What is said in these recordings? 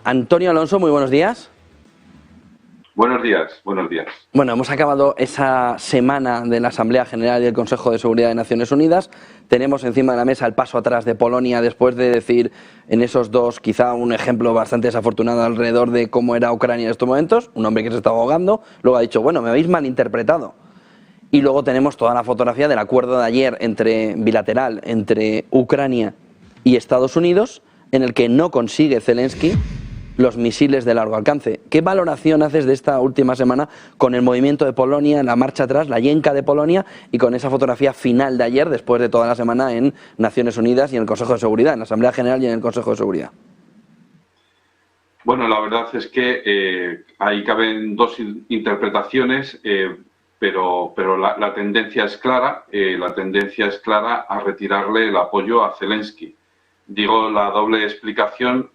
Antonio Alonso, muy buenos días. Buenos días, buenos días. Bueno, hemos acabado esa semana de la Asamblea General y el Consejo de Seguridad de Naciones Unidas. Tenemos encima de la mesa el paso atrás de Polonia después de decir en esos dos, quizá un ejemplo bastante desafortunado alrededor de cómo era Ucrania en estos momentos. Un hombre que se estaba ahogando, luego ha dicho, bueno, me habéis malinterpretado. Y luego tenemos toda la fotografía del acuerdo de ayer bilateral entre Ucrania y Estados Unidos, en el que no consigue Zelensky los misiles de largo alcance. ¿Qué valoración haces de esta última semana con el movimiento de Polonia, la marcha atrás, la yenca de Polonia y con esa fotografía final de ayer, después de toda la semana en Naciones Unidas y en el Consejo de Seguridad, en la Asamblea General y en el Consejo de Seguridad? Bueno, la verdad es que ahí caben dos interpretaciones, pero la tendencia es clara. La tendencia es clara a retirarle el apoyo a Zelensky. Digo, la doble explicación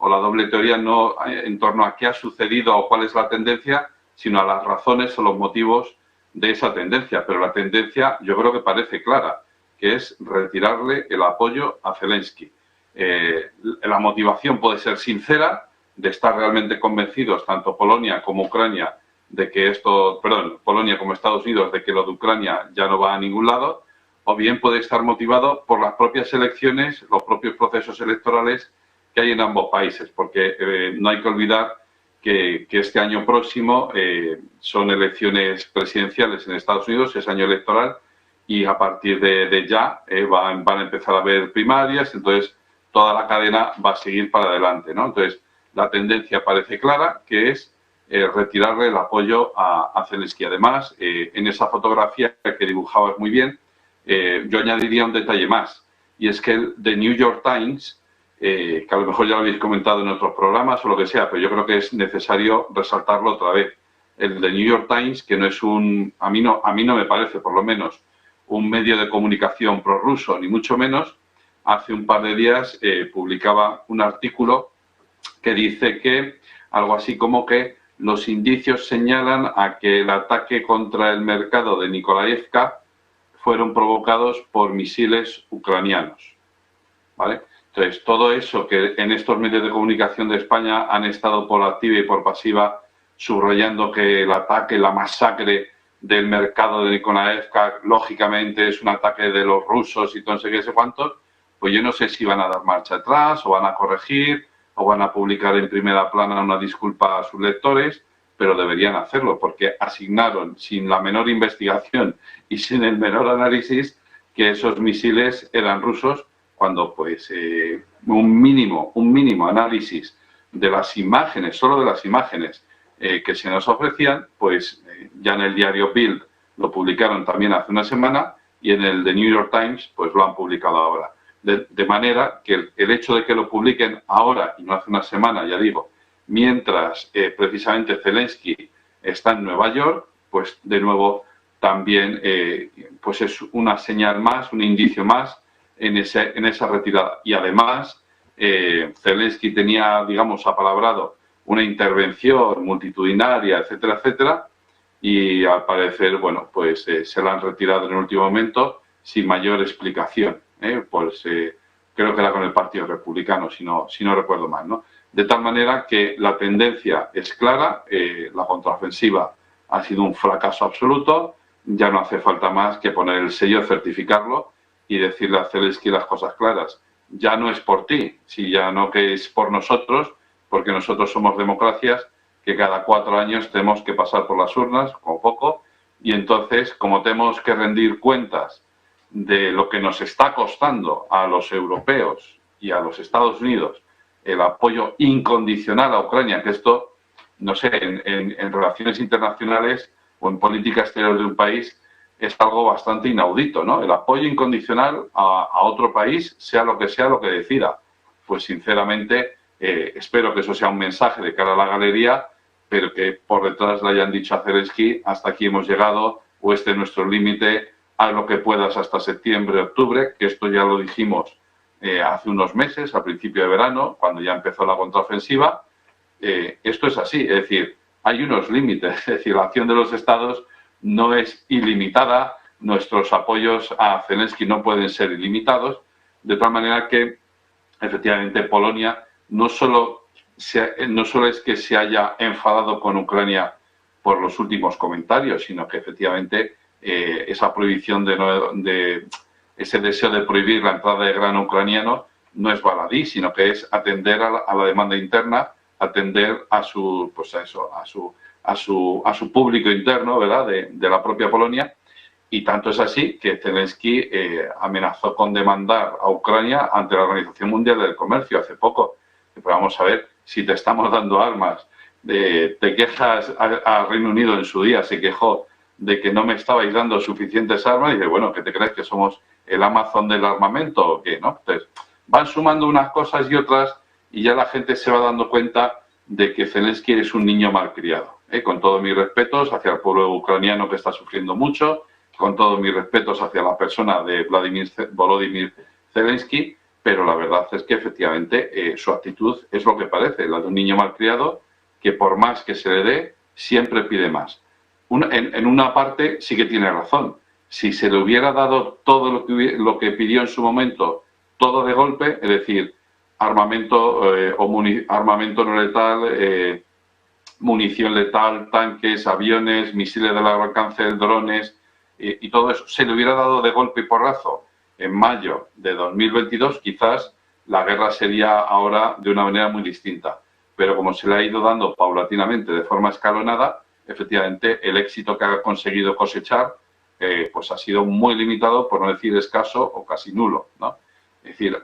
o la doble teoría no en torno a qué ha sucedido o cuál es la tendencia, sino a las razones o los motivos de esa tendencia. Pero la tendencia yo creo que parece clara, que es retirarle el apoyo a Zelensky. La motivación puede ser sincera, de estar realmente convencidos, tanto Polonia como Ucrania, de que Polonia como Estados Unidos, de que lo de Ucrania ya no va a ningún lado, o bien puede estar motivado por las propias elecciones, los propios procesos electorales que hay en ambos países, porque no hay que olvidar que este año próximo son elecciones presidenciales en Estados Unidos, es año electoral, y a partir de ya van a empezar a haber primarias, entonces toda la cadena va a seguir para adelante, ¿no? Entonces, la tendencia parece clara, que es retirarle el apoyo a Zelensky. Además, en esa fotografía que dibujabas muy bien, yo añadiría un detalle más, y es que el The New York Times, que a lo mejor ya lo habéis comentado en otros programas o lo que sea, pero yo creo que es necesario resaltarlo otra vez. El The New York Times, que no es a mí no me parece, por lo menos, un medio de comunicación prorruso, ni mucho menos, hace un par de días publicaba un artículo que dice que algo así como que los indicios señalan a que el ataque contra el mercado de Nikolaevka fueron provocados por misiles ucranianos, ¿vale? Entonces, todo eso que en estos medios de comunicación de España han estado por activa y por pasiva subrayando que el ataque, la masacre del mercado de Nikolaevka, lógicamente es un ataque de los rusos y no sé qué sé cuántos, pues yo no sé si van a dar marcha atrás o van a corregir o van a publicar en primera plana una disculpa a sus lectores, pero deberían hacerlo porque asignaron sin la menor investigación y sin el menor análisis que esos misiles eran rusos, cuando pues un mínimo análisis de las imágenes, solo de las imágenes que se nos ofrecían, pues ya en el diario Bild lo publicaron también hace una semana y en el The New York Times pues lo han publicado ahora. De manera que el hecho de que lo publiquen ahora y no hace una semana, ya digo, mientras precisamente Zelensky está en Nueva York, pues de nuevo también pues es una señal más, un indicio más en esa retirada. Y además Zelensky tenía, digamos, apalabrado una intervención multitudinaria, etcétera, etcétera, y al parecer, bueno, pues se la han retirado en el último momento sin mayor explicación. Pues creo que era con el Partido Republicano, si no recuerdo mal, ¿no? De tal manera que la tendencia es clara, la contraofensiva ha sido un fracaso absoluto, ya no hace falta más que poner el sello, certificarlo y decirle a Zelensky las cosas claras. Ya no es por ti, si ya no que es por nosotros, porque nosotros somos democracias que cada 4 años tenemos que pasar por las urnas, como poco, y entonces, como tenemos que rendir cuentas de lo que nos está costando a los europeos y a los Estados Unidos el apoyo incondicional a Ucrania, que esto, no sé, en relaciones internacionales o en política exterior de un país es algo bastante inaudito, ¿no? El apoyo incondicional a otro país, sea lo que decida. Pues sinceramente espero que eso sea un mensaje de cara a la galería, pero que por detrás le hayan dicho a Zelensky, hasta aquí hemos llegado, o este es nuestro límite, haz lo que puedas hasta septiembre, octubre, que esto ya lo dijimos hace unos meses, a principio de verano, cuando ya empezó la contraofensiva. Esto es así, es decir, hay unos límites, es decir, la acción de los estados no es ilimitada, nuestros apoyos a Zelensky no pueden ser ilimitados, de tal manera que, efectivamente, Polonia no solo no solo es que se haya enfadado con Ucrania por los últimos comentarios, sino que efectivamente esa prohibición ese deseo de prohibir la entrada de grano ucraniano no es baladí, sino que es atender a la demanda interna, atender a su público interno, ¿verdad?, de la propia Polonia. Y tanto es así que Zelensky amenazó con demandar a Ucrania ante la Organización Mundial del Comercio hace poco. Pero vamos a ver, si te estamos dando armas, te quejas a Reino Unido en su día, se quejó de que no me estabais dando suficientes armas, y dice, bueno, ¿qué te crees, que somos el Amazon del armamento o qué, no? Entonces, van sumando unas cosas y otras, y ya la gente se va dando cuenta de que Zelensky es un niño malcriado. Con todos mis respetos hacia el pueblo ucraniano, que está sufriendo mucho, con todos mis respetos hacia la persona de Volodymyr Zelensky, pero la verdad es que efectivamente su actitud es lo que parece, la de un niño malcriado que por más que se le dé, siempre pide más. En una parte sí que tiene razón. Si se le hubiera dado todo lo que pidió en su momento, todo de golpe, es decir, armamento armamento no letal, munición letal, tanques, aviones, misiles de largo alcance, drones y todo eso, se le hubiera dado de golpe y porrazo en mayo de 2022, quizás la guerra sería ahora de una manera muy distinta. Pero como se le ha ido dando paulatinamente, de forma escalonada, efectivamente el éxito que ha conseguido cosechar pues ha sido muy limitado, por no decir escaso o casi nulo, ¿no? Es decir,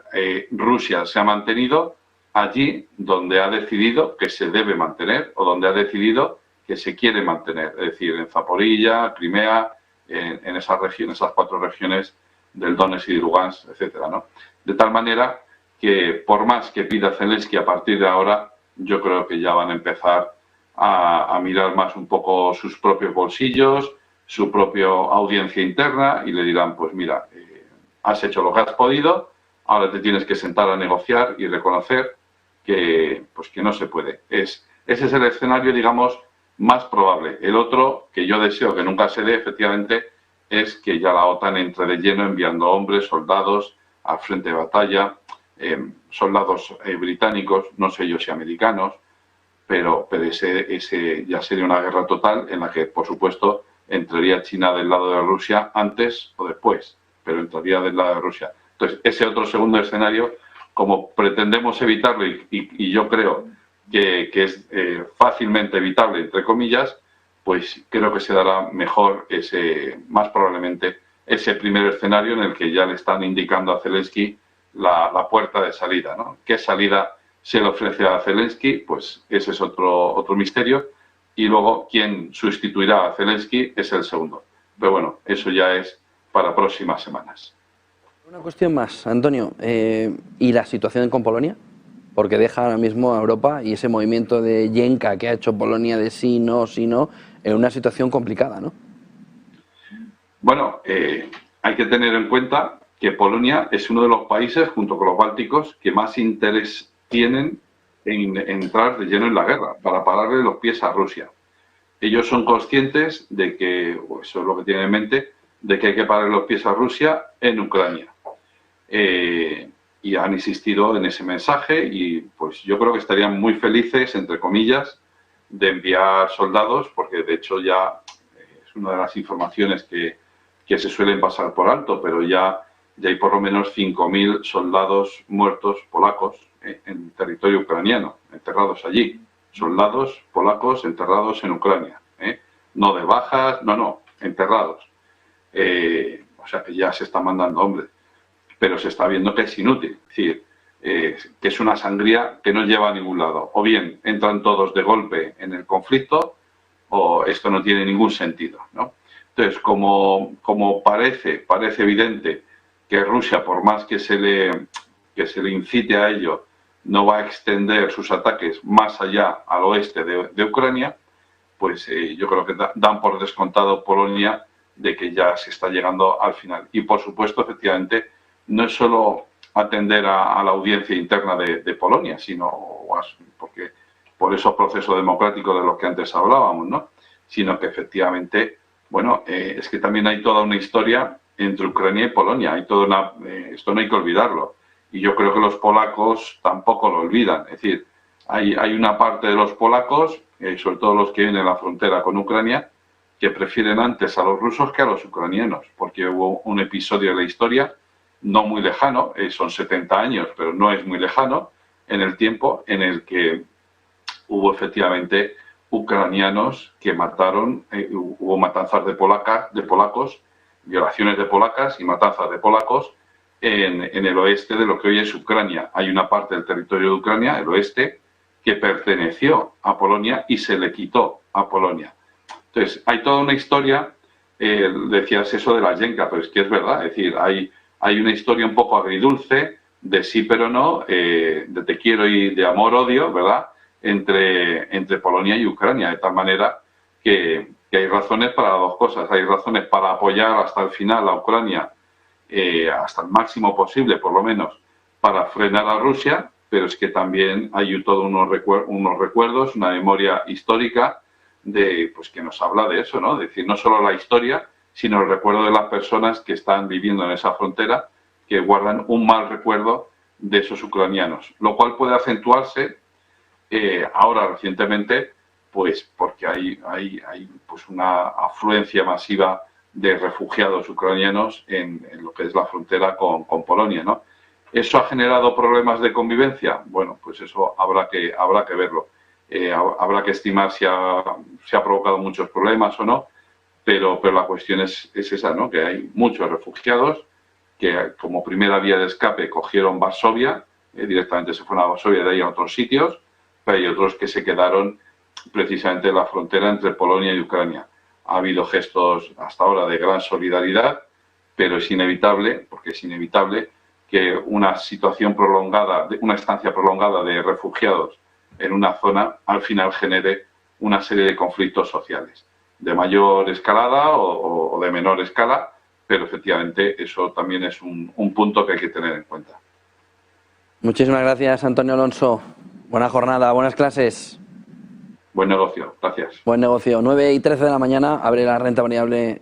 Rusia se ha mantenido allí donde ha decidido que se debe mantener o donde ha decidido que se quiere mantener, es decir, en Zaporilla, Crimea, en esas regiones, esas 4 regiones del Donetsk y de Lugansk, etcétera, ¿no? De tal manera que por más que pida Zelensky a partir de ahora, yo creo que ya van a empezar a mirar más un poco sus propios bolsillos, su propia audiencia interna, y le dirán, pues mira, has hecho lo que has podido, ahora te tienes que sentar a negociar y reconocer que no se puede. Ese es el escenario, digamos, más probable. El otro, que yo deseo que nunca se dé, efectivamente, es que ya la OTAN entre de lleno enviando hombres, soldados al frente de batalla, soldados británicos, no sé yo si americanos, pero ese ya sería una guerra total en la que, por supuesto, entraría China del lado de Rusia antes o después, pero entraría del lado de Rusia. Entonces, ese otro segundo escenario, como pretendemos evitarlo, y yo creo que es fácilmente evitable, entre comillas, pues creo que se dará mejor más probablemente, ese primer escenario en el que ya le están indicando a Zelensky la puerta de salida, ¿no? ¿Qué salida se le ofrece a Zelensky? Pues ese es otro misterio. Y luego, quién sustituirá a Zelensky es el segundo. Pero bueno, eso ya es para próximas semanas. Una cuestión más, Antonio. ¿Y la situación con Polonia? Porque deja ahora mismo a Europa y ese movimiento de yenka que ha hecho Polonia de sí, no, en una situación complicada, ¿no? Bueno, hay que tener en cuenta que Polonia es uno de los países, junto con los bálticos, que más interés tienen en entrar de lleno en la guerra, para pararle los pies a Rusia. Ellos son conscientes de que, o eso es lo que tienen en mente, de que hay que pararle los pies a Rusia en Ucrania. Y han insistido en ese mensaje y pues yo creo que estarían muy felices, entre comillas, de enviar soldados, porque de hecho ya es una de las informaciones que se suelen pasar por alto, pero ya hay por lo menos 5.000 soldados muertos polacos en territorio ucraniano, enterrados allí. Soldados polacos enterrados en Ucrania. No de bajas, no, enterrados. O sea que ya se está mandando hombres. Pero se está viendo que es inútil. Es decir, que es una sangría que no lleva a ningún lado. O bien entran todos de golpe en el conflicto, o esto no tiene ningún sentido, ¿no? Entonces, como parece evidente que Rusia, por más que se le incite a ello, no va a extender sus ataques más allá al oeste de Ucrania, pues yo creo que dan por descontado Polonia de que ya se está llegando al final. Y por supuesto, efectivamente, no es solo atender a la audiencia interna de Polonia, sino porque por esos procesos democráticos de los que antes hablábamos, ¿no? Sino que efectivamente, bueno, es que también hay toda una historia entre Ucrania y Polonia, hay toda esto no hay que olvidarlo. Y yo creo que los polacos tampoco lo olvidan. Es decir, Hay una parte de los polacos, sobre todo los que viven en la frontera con Ucrania, que prefieren antes a los rusos que a los ucranianos, porque hubo un episodio de la historia no muy lejano, son 70 años, pero no es muy lejano en el tiempo, en el que hubo efectivamente ucranianos que mataron, hubo matanzas de polacos, violaciones de polacas y matanzas de polacos en el oeste de lo que hoy es Ucrania. Hay una parte del territorio de Ucrania, el oeste, que perteneció a Polonia y se le quitó a Polonia. Entonces, hay toda una historia, decías eso de la Yenka, pero es que es verdad, es decir, hay una historia un poco agridulce, de sí pero no, de te quiero y de amor-odio, ¿verdad?, entre Polonia y Ucrania, de tal manera que hay razones para dos cosas. Hay razones para apoyar hasta el final a Ucrania, hasta el máximo posible, por lo menos, para frenar a Rusia, pero es que también hay todos unos recuerdos, una memoria histórica pues que nos habla de eso, ¿no? Es decir, no solo la historia, sino el recuerdo de las personas que están viviendo en esa frontera, que guardan un mal recuerdo de esos ucranianos, lo cual puede acentuarse ahora recientemente, pues porque hay pues una afluencia masiva de refugiados ucranianos en lo que es la frontera con Polonia, ¿no? ¿Eso ha generado problemas de convivencia? Bueno, pues eso habrá que verlo. Habrá que estimar si ha provocado muchos problemas o no, pero la cuestión es esa, ¿no? Que hay muchos refugiados que como primera vía de escape cogieron Varsovia, directamente se fueron a Varsovia, de ahí a otros sitios, pero hay otros que se quedaron precisamente en la frontera entre Polonia y Ucrania. Ha habido gestos hasta ahora de gran solidaridad, pero es inevitable, porque es inevitable que una situación prolongada, una estancia prolongada de refugiados en una zona, al final genere una serie de conflictos sociales, de mayor escalada o de menor escala, pero efectivamente eso también es un punto que hay que tener en cuenta. Muchísimas gracias, Antonio Alonso. Buena jornada, buenas clases. Buen negocio, gracias. Buen negocio. 9:13 de la mañana abre la renta variable